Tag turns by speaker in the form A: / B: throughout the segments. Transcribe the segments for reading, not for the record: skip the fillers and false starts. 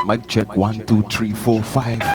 A: Mic check 1, 2, 3, 4, 5.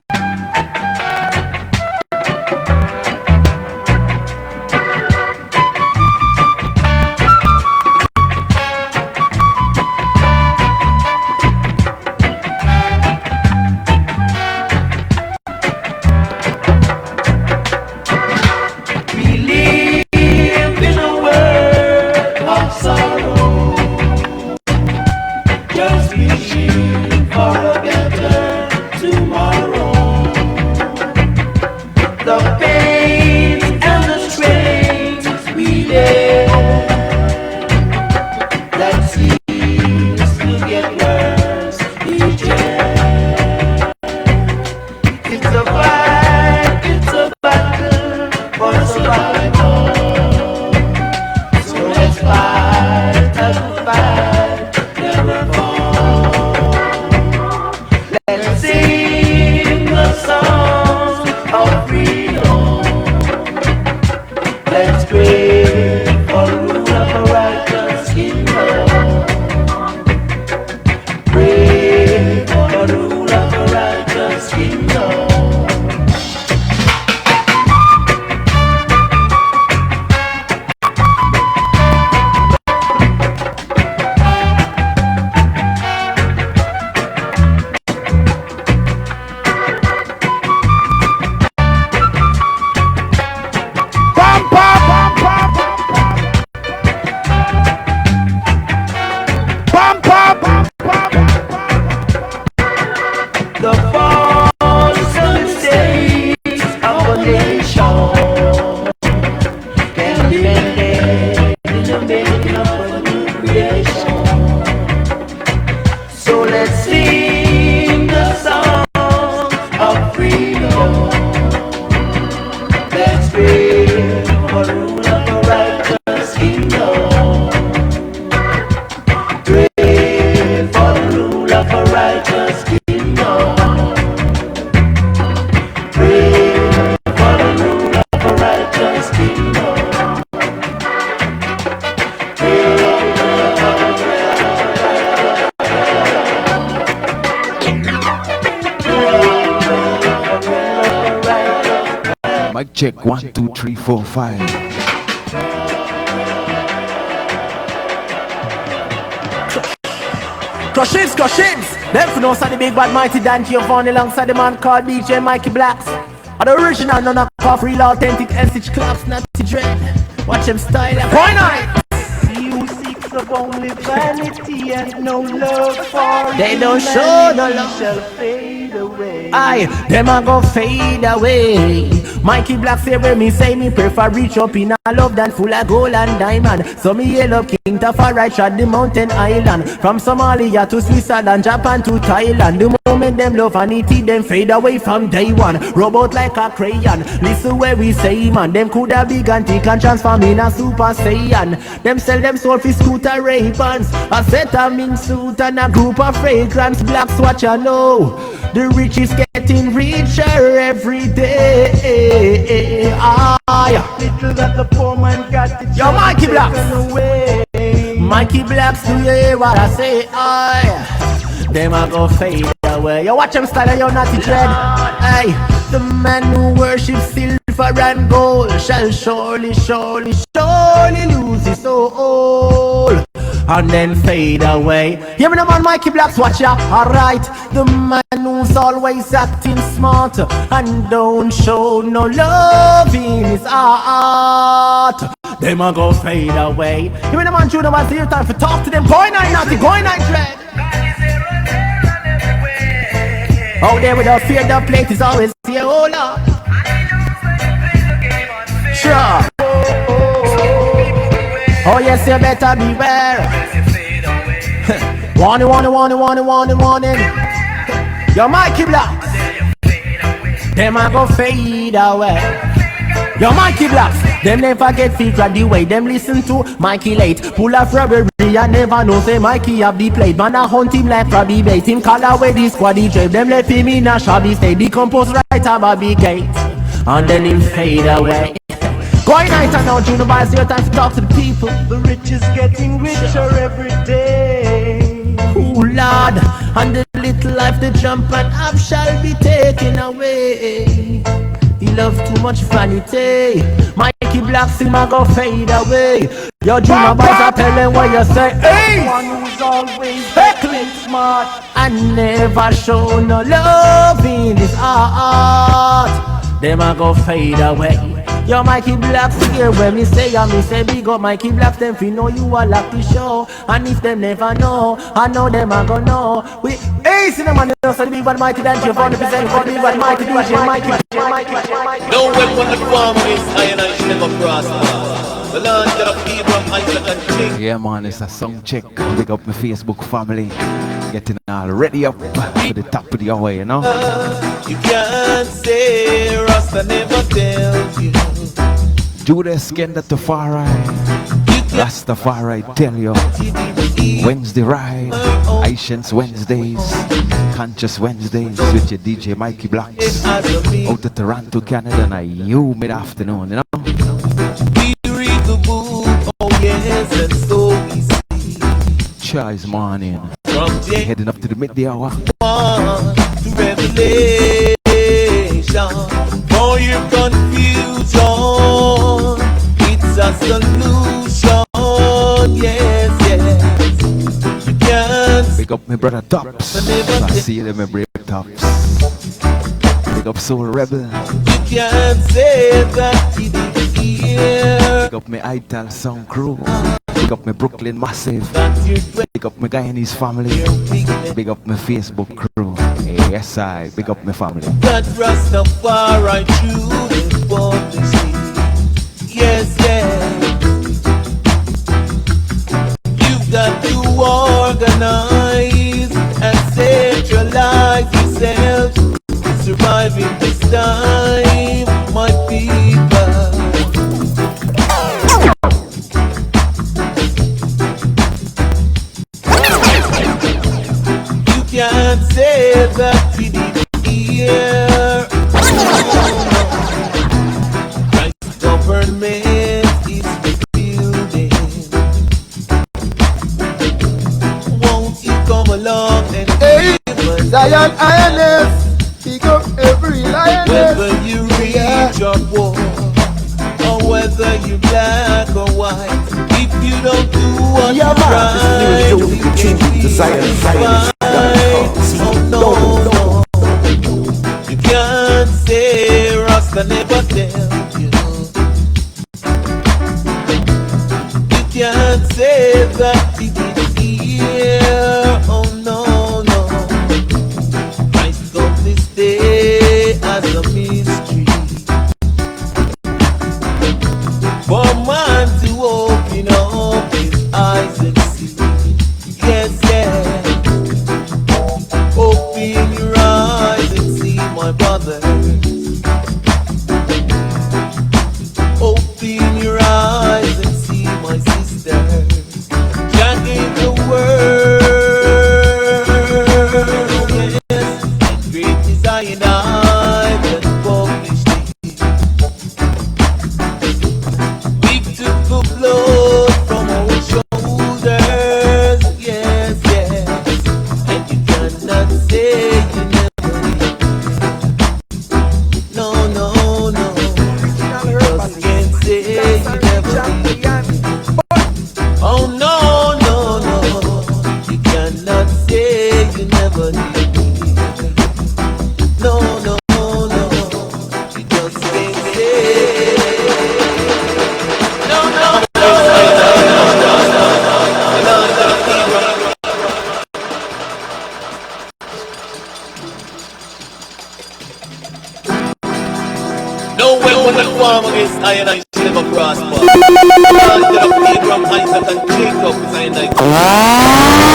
A: Mic check 1, 2, 3, 4, 5.
B: Crushins. Them for no side the big bad mighty Dan Giovanni alongside the man called DJ Mikey Blacks. Are the original none of cough real authentic SH claps not to dread. Watch them style. Point night.
C: You seek of only vanity and no love for
B: they don't show no love.
C: Shall fade away.
B: Aye, them a go fade away. Mikey Black say where me say me prefer reach up in a love than full of gold and diamond. So me yellow king to far right at the mountain island. From Somalia to Switzerland, Japan to Thailand. The moment them love vanity, them fade away from day one. Rub out like a crayon. Listen where we say man, them coulda big and thick and transform in a super saiyan. Them sell them soul for scooter Ray-Bans, a set of mint suit and a group of fragrance. Blacks watch ya know. The rich is getting richer every day.
C: Little that the poor man got it.
B: Yo, Mikey Blacks. Mikey Blacks, do you hear what I say? Aye. Them a go fade away. Yo, watch them style, yo, naughty dread. Aye. The man who worships silver and gold shall surely lose his soul and then fade away. Hear me, the man Mikey Blacks, watch ya. Alright, the man who's always acting smart and don't show no love in his heart, them a go fade away. Hear me, the man, Judah, what's your time for talk to them? Going night, naughty, going night, dread. Out there without fear, the plate is always here, oh Lord. Sure. Oh yes, you better beware. Warning. Yo, Mikey Blacks. Them a go fade away. Yo, Mikey Blacks. Them never get figured the way them listen to Mikey late. Pull off robbery and never know say Mikey have the plate. Man a hunt him like Robbie bait. Him call away the squaddy drive. Them left him in a shabby state. Decompose right a Bobby gate. And then him fade away. Going night and now, Junior boys, your time to talk to the people.
C: The rich is getting richer every day.
B: Oh Lord, and the little life they jump and have shall be taken away. He loves too much vanity. Mikey Black still a go fade away. Your Junior boys are telling what you say. Hey,
C: One who's always heckling smart
B: and never show no love in his heart. Them a go fade away. Yo, Mikey Blacks here when me say big up Mikey Blacks. Them fi know you a like the show. And if them never know, I know them a go know. We ace in the man, so the big bad mighty dance. You found the present for the big bad mighty DJ Mikey.
D: No weapon the farm is iron and she never prosper. The land that of Abraham, Isaac and Jacob.
A: Yeah man, it's a sound check. Big up my Facebook family. Getting all ready up to the top of the hour, you know.
D: You can't say Rasta never tells you.
A: Judas Kenda to far right. Rastafari tell you. Wednesday ride. Ancients Wednesdays. Conscious Wednesdays with your DJ Mikey Blacks. Out of Toronto, Canada, and a humid afternoon, you know.
D: We read the book, oh yes, and so we see.
A: Choice morning.
D: From
A: Heading up to the midday hour.
D: to Revelation. For your confusion, it's a solution. Yes, yes. You can't
A: Big up my brother Tops. I see them my brave Tops. Big up Soul Rebel.
D: You can't say that you didn't hear.
A: Big up my Ital Sound Crew. Big up my Brooklyn Massive.
D: That you're
A: Big up my guy and his family. Big up my Facebook crew. Yes, I big up my family.
D: that Rastafari truly want to see. Yes, yes. You've got to organize and centralize yourself. Surviving this time, my people. You can't say that we didn't hear. Christ's government is rebuilding. Won't you come along and give us
C: Zion INS, pick up every lioness.
D: whether you reach or poor, or whether you black or white? If you don't do what
C: Yeah,
D: you
C: man,
D: right,
C: this is the tune to Zion, Zion.
D: oh no, no. You can't say Rasta never tell you. You can't say that he didn't hear. Oh no, no. Christ come this day as a mystery for man to open up his eyes and see. Yes, yes. Open your eyes and see, my brothers. Open your eyes and see, my sisters. Jah gave the word, yes, and great is I and I that published it. We took the blood from our shoulders, yes, yes, and you cannot say you never did. No, no, no, you just can't say you never did. Oh no, no, no, you cannot say you never did. No, no, no, you just can't say. No, no, no way when the farm against iron and shall never prosper. The land that of Abraham, Isaac and Jacob is iron and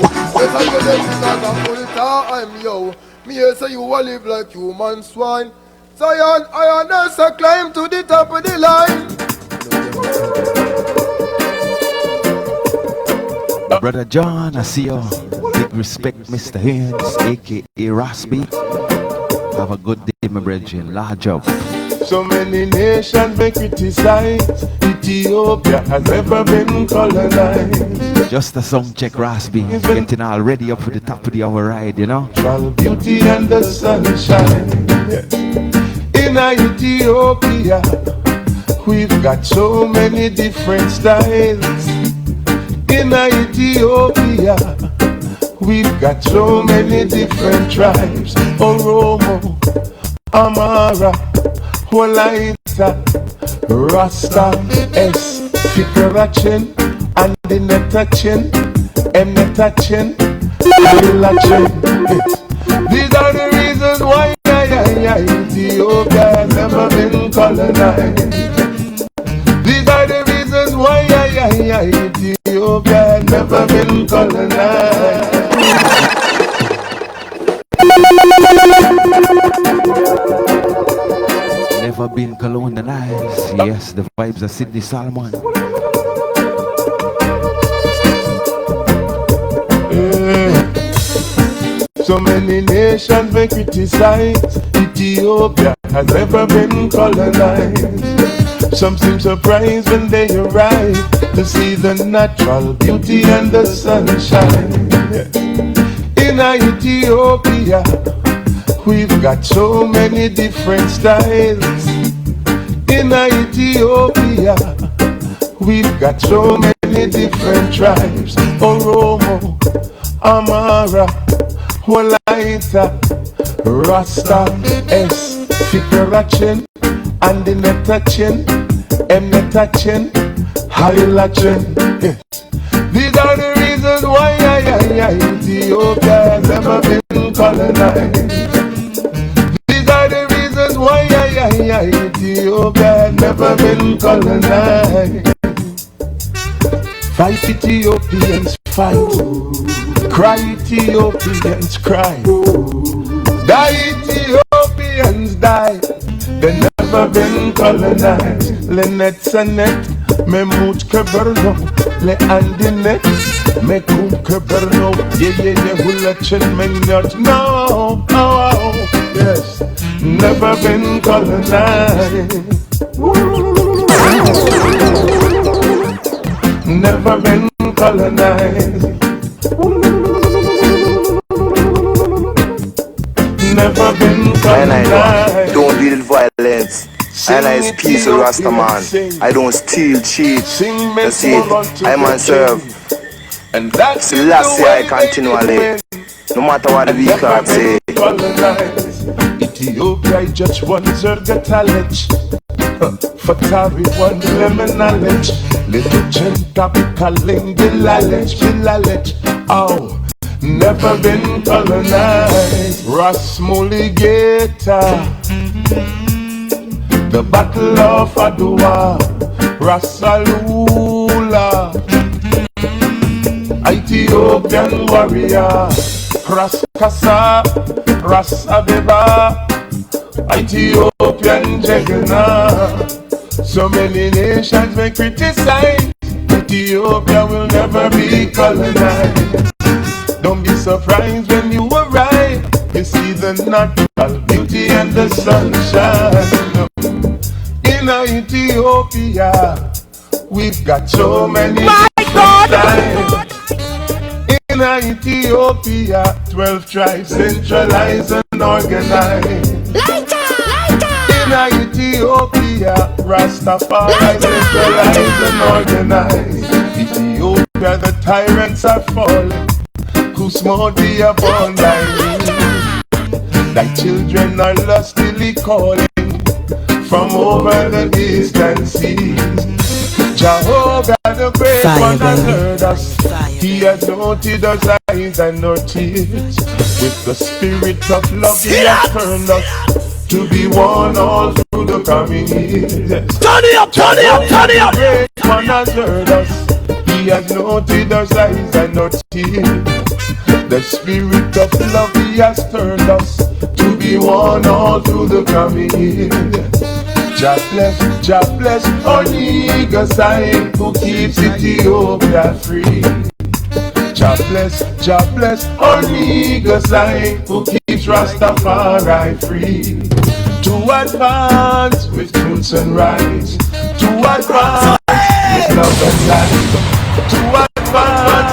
E: Yes, I get them because I'm full time, yo. Me here say you will live like human swine. Zion, I just a climb to the top of the line.
A: Brother John, I see you. Big respect, Mr. Haynes, aka Raspy. Have a good day, my brethren. Large up.
F: So many nations may criticize. Ethiopia has never been colonized.
A: Just a sound check, Raspy. Getting all ready up for the top of the hour ride, you know.
F: Beauty and the sunshine. In Ethiopia, we've got so many different styles. In Ethiopia, we've got so many different tribes. Oromo, Amara, Walaita, Rasta, S, Fikarachin, and the Netachin, Emnetachin, Alilachin. These are the reasons why Ethiopia has never been colonized. These are the reasons why Ethiopia has never been colonized.
A: Never been colonized. Yes, the vibes of Sidney Solomon.
F: So many nations may criticize. Ethiopia has never been colonized. Some seem surprised when they arrive to see the natural beauty and the sunshine. In Ethiopia, we've got so many different styles. In Ethiopia, we've got so many different tribes. Oromo, Amara, Walaita, Rasta, S, Fikarachin, and the Netachin, Emnetachin, Halilachin. These are the reasons why Ethiopia has never been colonized. These are the reasons why Ethiopia has never been colonized. Fight Ethiopians, fight. Cry Ethiopians, cry. Die Ethiopians, die. They never been colonized. Le net sanet, me mout keberno. Le andinet, me kum keberno. Ye hulachin me not. No, oh, yes. Never been colonized. Never been colonized. Never been colonized.
G: Don't deal with violence. And I is peaceful Rasta man. I don't steal, cheat. You see it. I myself.
F: And that's
G: the last year I continually. No matter what the week say.
F: Ethiopia just one zergatalech. Fatari one lemon knowledge. Little genta calling Bilalech. Oh. Never been colonized. Rasmuligeta, the Battle of Adwa, Rasalula, Ethiopian warrior, Raskasa, Rasabeba, Ethiopian juggernaut. So many nations may criticize. Ethiopia will never be colonized. Don't be surprised when you arrive. You see the natural beauty and the sunshine. In Ethiopia, we've got so many tribes. In Ethiopia, 12 tribes centralized and organized. In Ethiopia, Rastafari centralized and organized. Ethiopia, the tyrants are falling. Who's more the upon thy children are lustily calling from over the distant seas. Jehovah the great one has heard us. He has noted our sighs and our tears. With the spirit of love he has turned us to be one all through the coming years.
B: Turn it up, turn it up, turn it up.
F: The great one has heard us. He has noted our sighs and our tears. The spirit of love He has turned us to be one all through the coming year. Jah bless our nigga sign who keeps Ethiopia free. Jah bless our nigga sign who keeps Rastafari free. To advance with truths and rights. To advance with love and light. To advance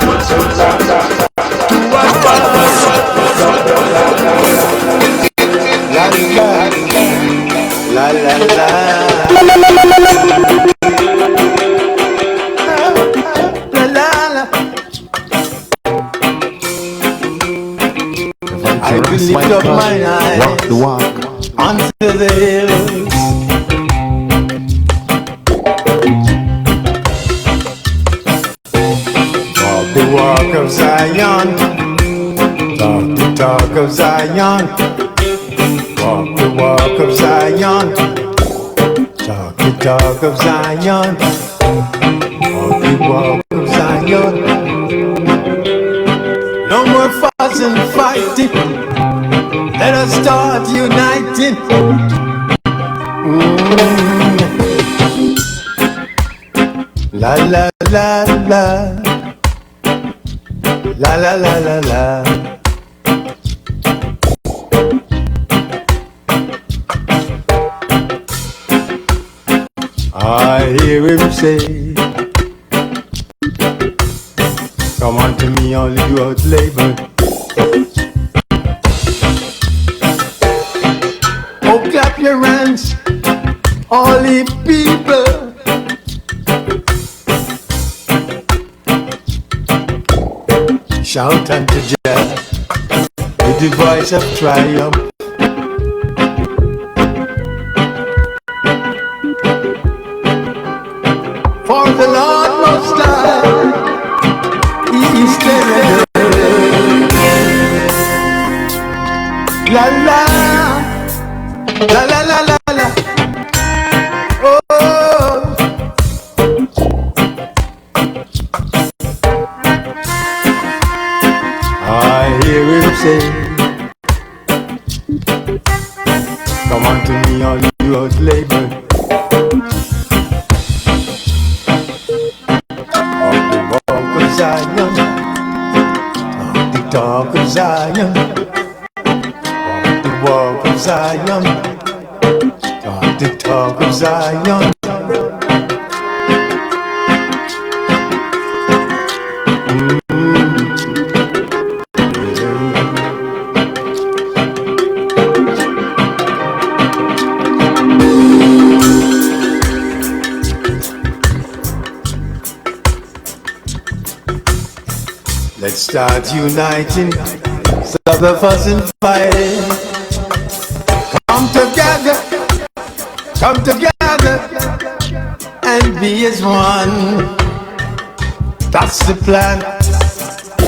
F: with truths and rights. To advance with love and light. La la la la la la. I will lift up my eyes.
A: Walk the walk
F: unto the hills. Walk the walk of Zion. Talk the talk of Zion. Walk the walk of Zion. Talk the talk of Zion. Walk the walk of Zion. No more fuss and fighting. Let us start uniting. La la la la. La la la la la. I hear Him say, come unto me, all you out labor. Oh, clap your hands, all ye people. Shout unto Jah with the voice of triumph. For the Lord Most High, He is terrible. La la. La la la la la. Oh. I hear Him say, come unto me, all you out labor. Walk the walk of Zion. Talk the talk of Zion. Walk of Zion, talk the talk of Zion. Let's start uniting, stop the fuss and fighting. Come together and be as one. That's the plan,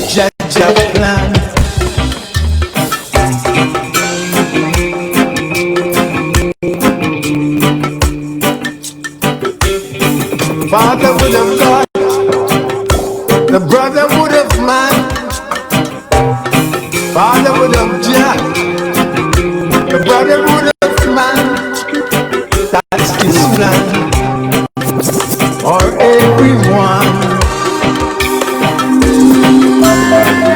F: Jah plan. Fatherhood of God, the brotherhood of man, fatherhood of Jah, the brotherhood of man. That's His plan for everyone.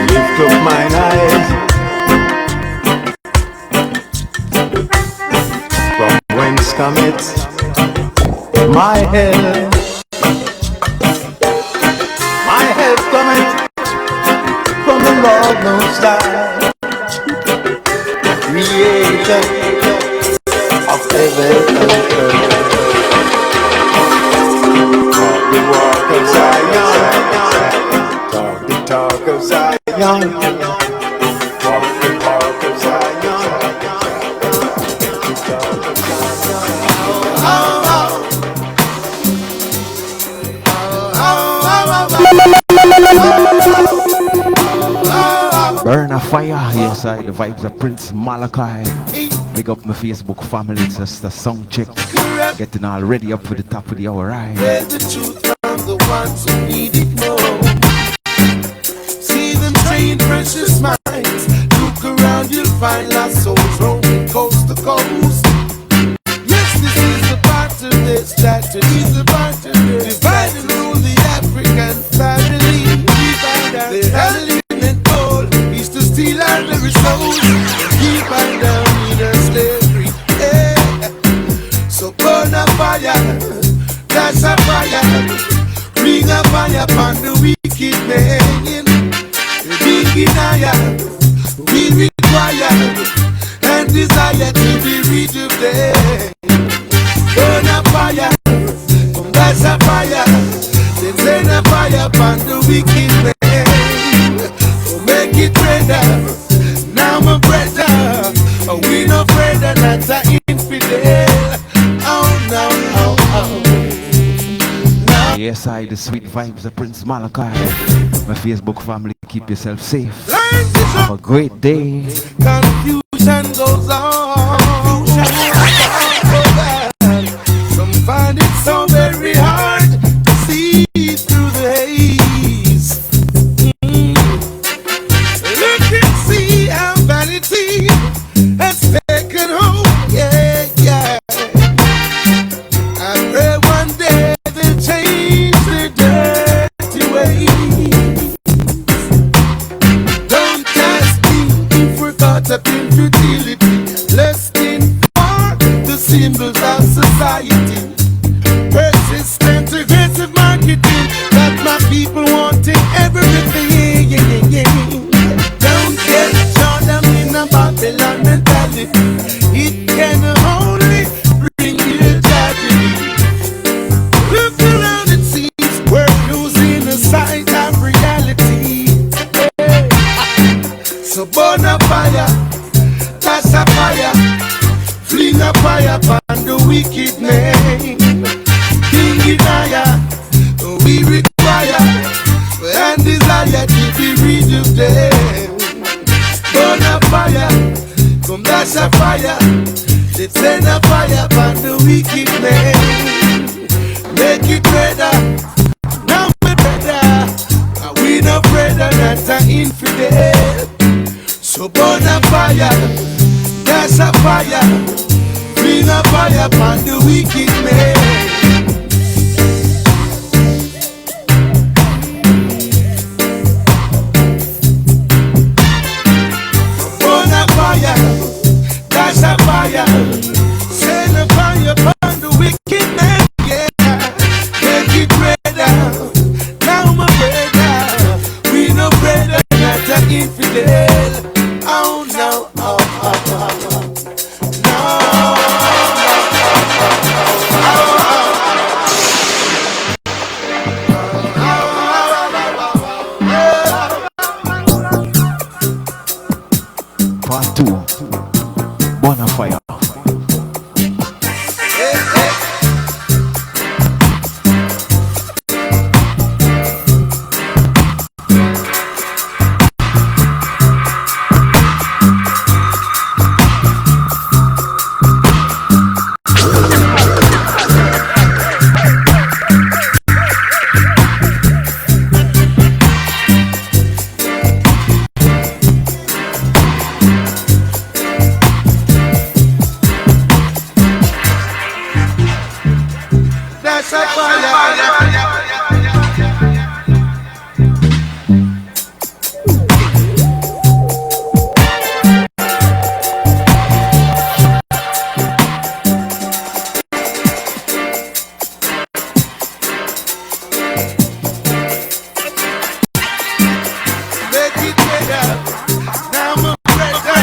F: Lift up mine eyes. From whence cometh my help? My help cometh from the Lord Most High, Creator of heaven and earth. Talk the walk of Zion. Talk the talk of Zion. Walk the walk of Zion.
A: burn a fire. Yes, I the vibes of Prince Malachi. Big up my Facebook family. It's just a sound check. Getting all ready up for the top of the hour, right?
D: Where's the truth from the ones who need it more? See them trained
F: precious minds. Look around, you'll find lost souls roaming coast to coast. Yes, this is the part of this strategy. Is the part of this divide and rule the African family. The element goal is to steal our very souls and keep on down in our slavery. So burn a fire, dash a fire, bring a fire upon the wicked man. The big higher, we require and desire to be rid of them. Burn a fire, dash a fire, then send a fire upon the wicked man. Oh, make it better, now my brother. Oh, we no brother, not a infidel. Oh, no, oh, oh.
A: Yes, the sweet vibes of Prince Malachi. My Facebook family, keep yourself safe. Have a great day.
F: Confusion goes on. Some find it so very hard to see through the haze. Look and see how vanity has taken hold. Yeah, yeah. I pray one day they'll change their dirty ways. Don't ask me if we're caught up in futility, lusting for the symbols of society. Persistent, aggressive marketing got my people wanting everything. Don't get shot up in a Babylon mentality. It can only bring you tragedy. Look around, it seems we're losing the sight of reality. So burn a fire, dash a fire, fling a fire upon the wicked man. King Denier, we require and desire to be rid of them. Burn a fire, come dash a fire, let's send a fire upon the wicked man. Make it better, now we better. We no brother, not an infidel. So burn a fire, dash a fire, bring a fire upon the wicked man. Burn a fire, dash a fire, send a fire upon the wicked man. Yeah, make it better, now my brother. We no brother, not an infidel. Oh no, oh, oh, oh,
A: no. Part 2, Bonfire.
F: that's a fire. Make it better, now my brother.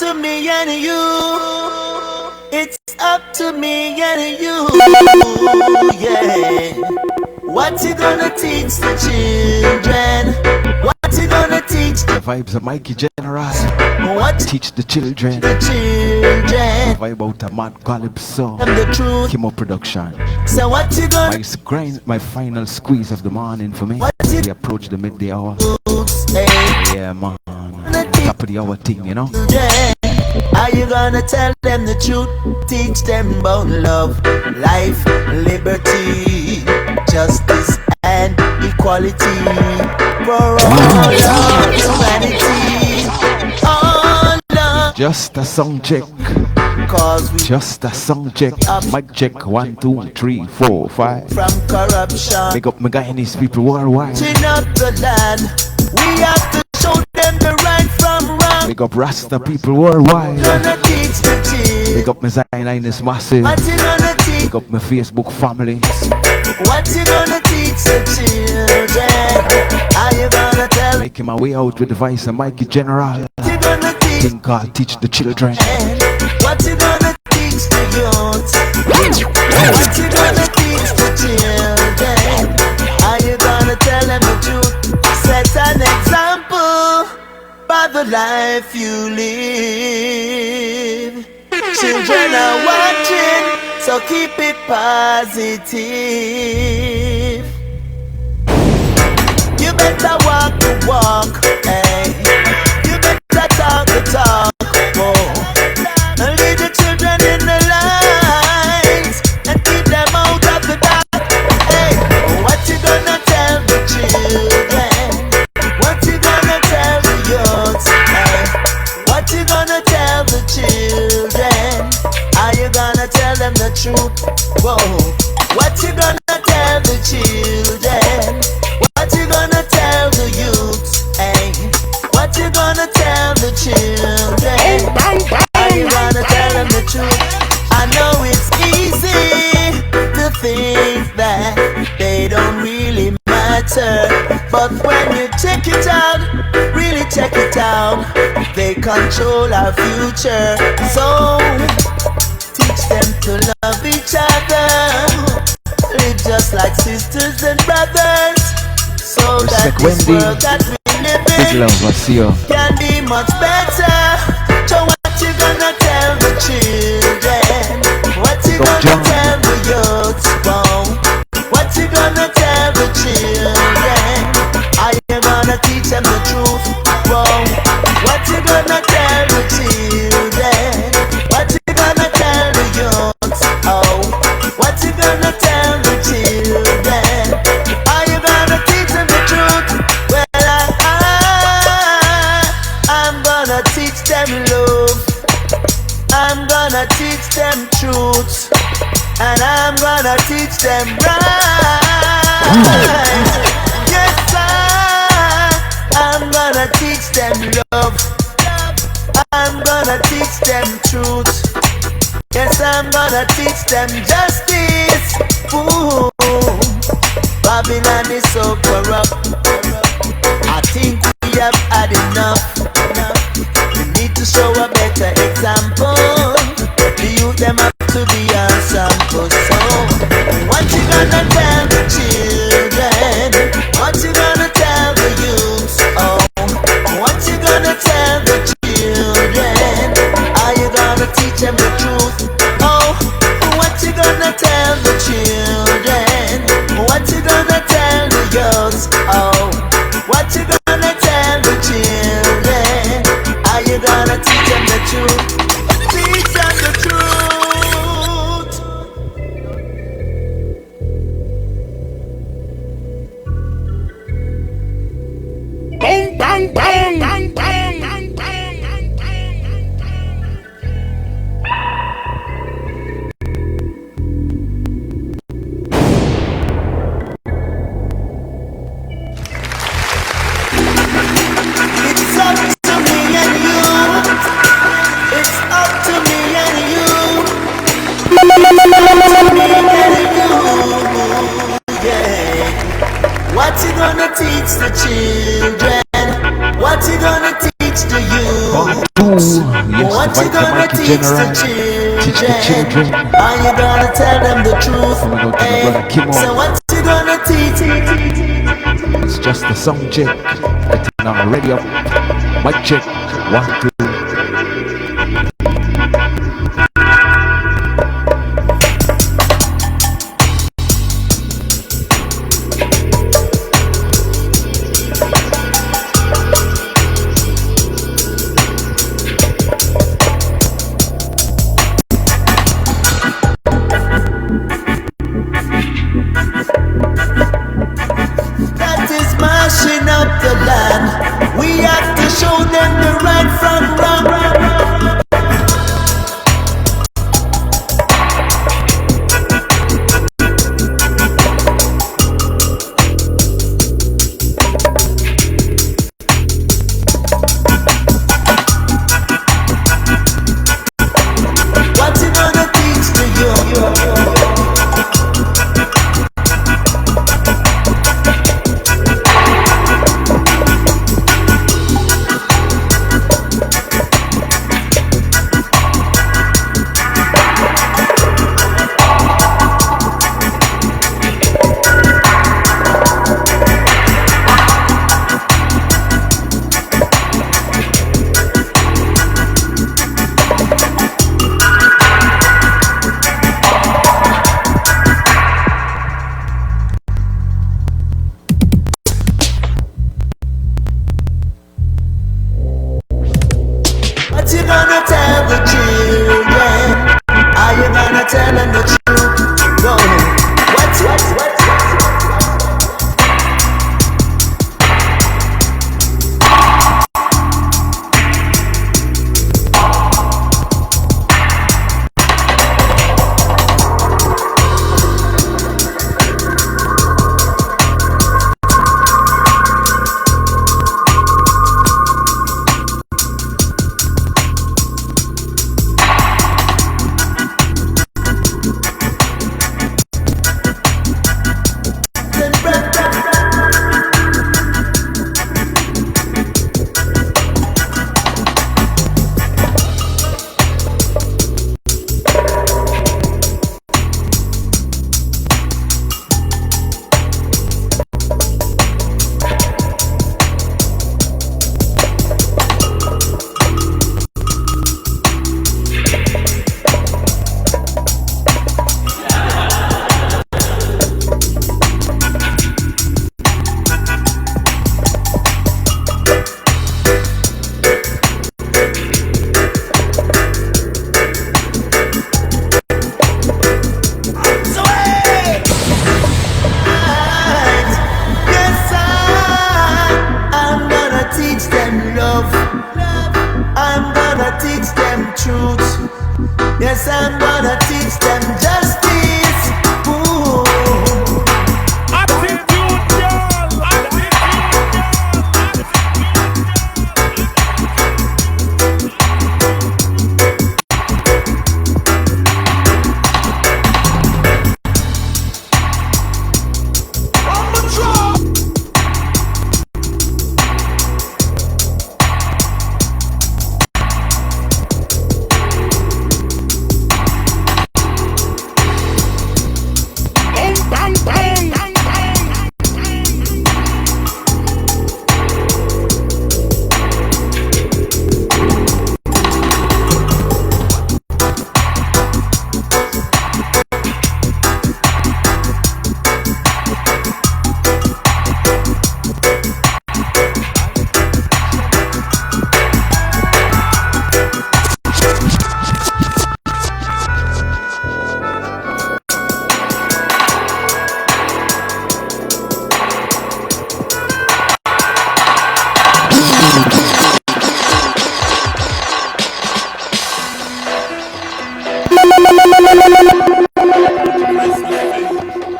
B: to me and you. It's up to me and you. Yeah. What you gonna teach the children? What you gonna teach
A: the vibes of Mikey General?
B: What
A: teach the children?
B: The children.
A: The vibe out of Mad Calypso.
B: And the truth.
A: Kimo Production.
B: So what you gonna?
A: My final squeeze of the morning for me. We approach the midday hour. Yeah, man. Top of the hour thing, you know.
B: Yeah. Are you gonna tell them the truth? Teach them about love, life, liberty, justice and equality for all of humanity. All love.
A: Just a song check. Just a song check. Mic check 1, 2, 3, 4, 5.
B: From corruption.
A: Make up my Guyanese people worldwide.
B: Clean up the land. We have to show them the right from wrong.
A: Big up Rasta people worldwide.
B: Gonna teach the children.
A: Big up my Zionist massive.
B: What you gonna teach?
A: Big up my Facebook family.
B: What you gonna teach the children? Are you gonna tell?
A: Making my way out with the voice of Mikey General.
B: What you gonna teach?
A: Thing called Teach the Children.
B: What you gonna teach the youth? What you gonna teach the children? Are you gonna tell them the truth? Set an example by the life you live. Children are watching, so keep it positive. You better walk the walk, hey. You better talk the talk, oh. And lead the children in the lines and keep them out of the dark. Hey, what you gonna tell the children? What you gonna tell the youths? Hey, what you gonna tell the children? Are you gonna tell them the truth? Whoa. What you gonna tell the children? What you gonna tell the youths? Hey, what you gonna tell the children? Are you gonna tell them the truth? I know it's easy to think that they don't really matter, but when you check it out, really check it out, they control our future. So teach them to love each other, live just like sisters and brothers, so that this world that we live in can be much better. So what you gonna tell the children? What you gonna tell the youths? What you gonna tell the children? Are you gonna teach them the truth? What you gonna tell the children? What you gonna tell the youths? What you gonna tell the children? Are you gonna teach them the truth? Well, I'm gonna teach them love. I'm gonna teach them truth. And I'm gonna teach them right. Yes, I'm gonna teach them love. I'm gonna teach them truth. Yes, I'm gonna teach them justice. Ooh, Babylon is so corrupt. I think we have had enough. We need to show a better example. The youth them have to be our sample. So, what you gonna tell the children? What you gonna tell the youths? What you gonna tell the children? Are you gonna teach them the truth? What you gonna tell the children? What you gonna tell the youths? What you gonna tell the children? Are you gonna teach them the truth? Teach them the truth.
F: Bang, bang, bang, bang, bang.
B: It's up to me and you. It's up to me and you. It's up to me and you. Yeah. What you gonna teach the children? What you gonna teach the youth? What
A: invite the Mikey General. Teach the children.
B: Are you gonna tell them the truth?
A: And we go to my brother Kim
B: So
A: on.
B: what you gonna teach?
A: It's just the sound check. Getting on ready up. Mic check. 1, 2.
B: That is mashing up the land. We have to show them the right from wrong. What you gonna teach to you? What you gonna tell the children? Are you gonna tell them the truth? Go ahead. What? I'm gonna teach them love. I'm gonna teach them truth. Yes, I'm gonna teach them justice. Ooh.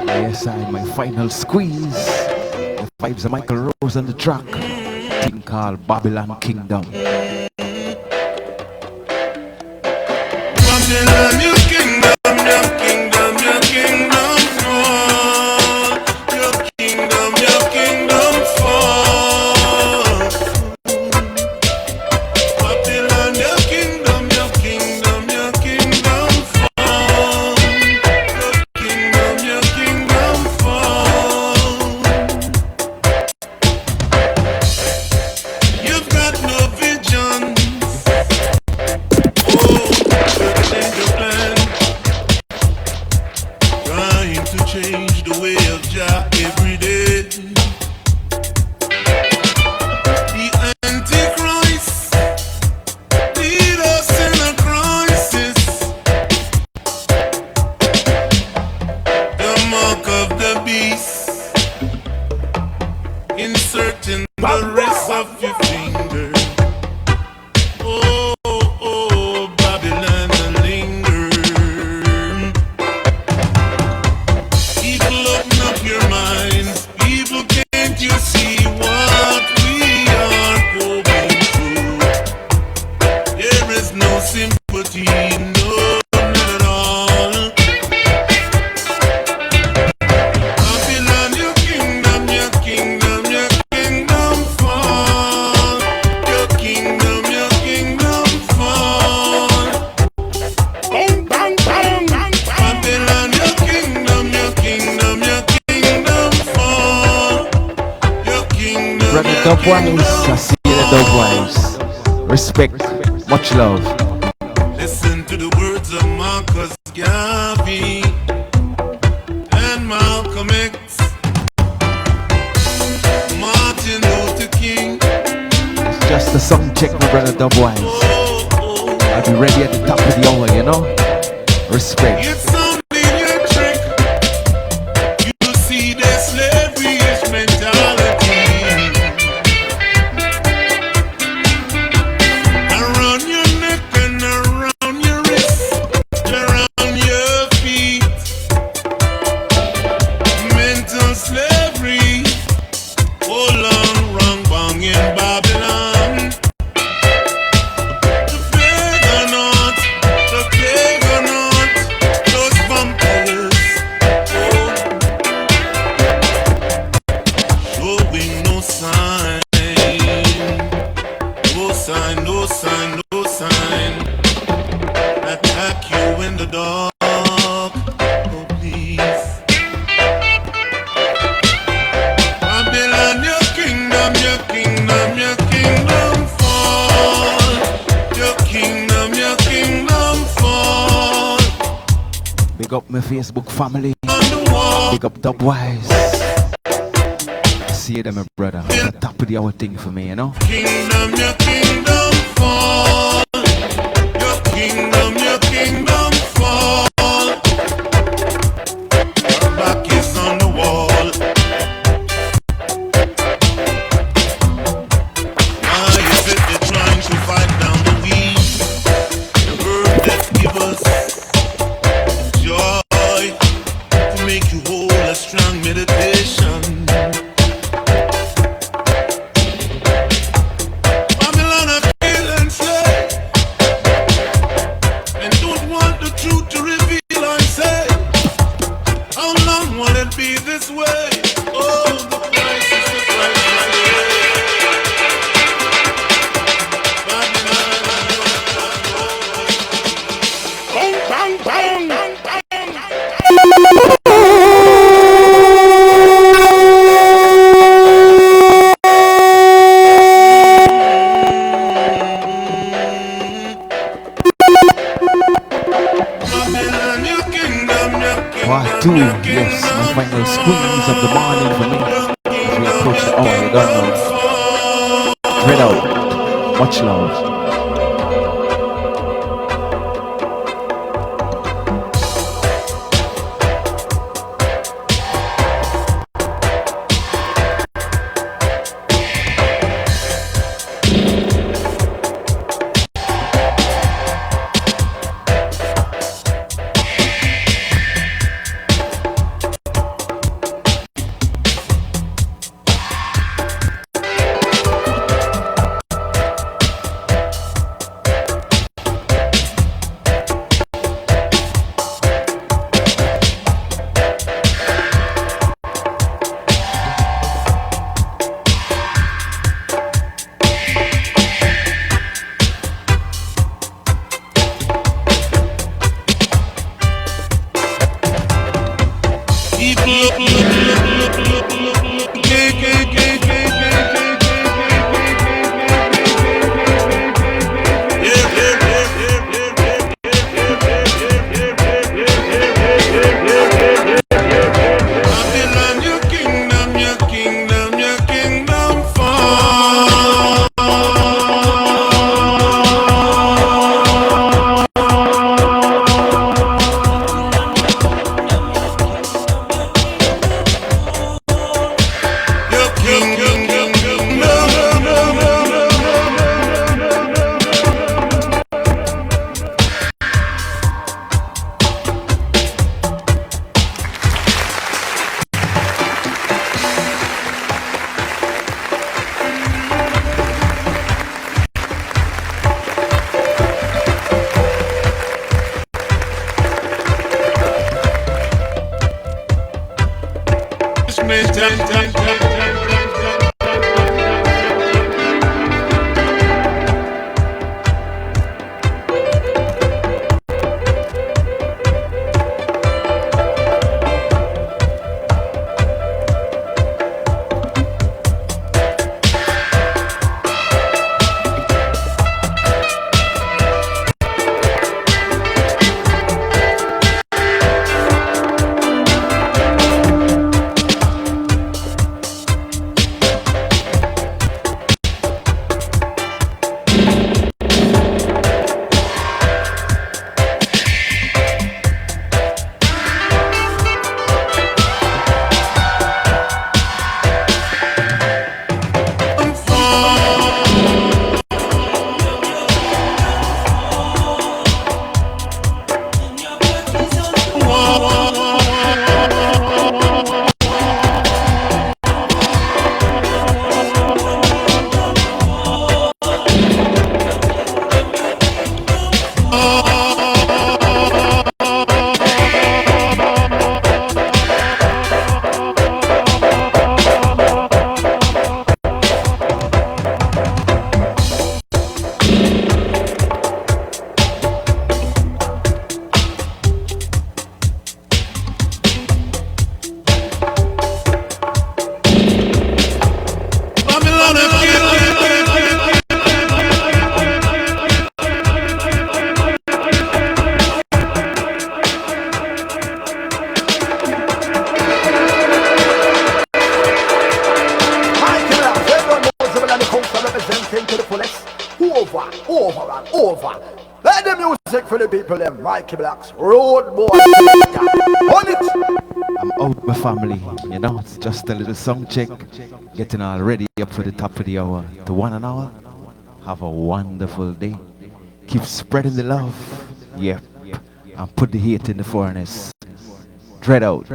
A: Yes, my final squeeze. The vibes of Michael Rose on the track. Thing called Babylon Kingdom.
H: Babylon, your kingdom, your kingdom, your kingdom fall. Your kingdom fall. Babylon, your kingdom, your the rest of your fingers. Oh, oh, oh, Babylon linger. People open up your minds. People, can't you see what we are going through? There is no sympathy, no, not at all. Babylon, your kingdom, your kingdom, your kingdom fall. Your kingdom fall. Bang, bang, bang, bang. Babylon, your kingdom, your kingdom, your kingdom fall. Your kingdom,
A: Brother
H: your
A: Dubwise, I
H: kingdom
A: see you, the Dubwise. Respect, much love.
H: Listen to the words of Marcus Garvey and Malcolm X, Martin Luther King.
A: It's just a song check, my brother Dubwise. I'll be ready at the top of the hour, you know? Respect.
H: It's only a trick. You see their slavery-ish mentality around your neck and around your wrist, around your feet. Mental slavery. Oh, long, wrong, bang in Babylon. The Paganot, those vampires. Oh, showing no sign, no sign, no sign, no sign. Attack you in the dark. Oh, please. Babylon, your kingdom, your kingdom, your kingdom fall. Your kingdom fall.
A: Big up my Facebook family.
H: On the wall.
A: Big up Dubwise. See you there, my brother. The top of the hour thing for me, you know?
H: Kingdom, your kingdom fall. Your kingdom fall. Your back is on the wall. Why is it they're trying to fight down the weed? The herb that gives us joy to make you whole, a strong meditation. Babylon have killed and slain, and don't want the truth to reveal. I say, how long will it be this way? Oh, the price is the price of Babylon. Bang, bang, bang. Babylon, your kingdom, your kingdom.
A: Part 2, yes, my final squeeze of the morning for me. As we approach the hour, you don't know. Dread out. Much love.
E: Let the music for the people, them Mikey Blacks, road boy. On it.
A: I'm out my family, you know, it's just a little song check, getting all ready up for the top of the hour to 1 an hour. Have a wonderful day. Keep spreading the love, yep, and put the hate in the furnace. Dread out.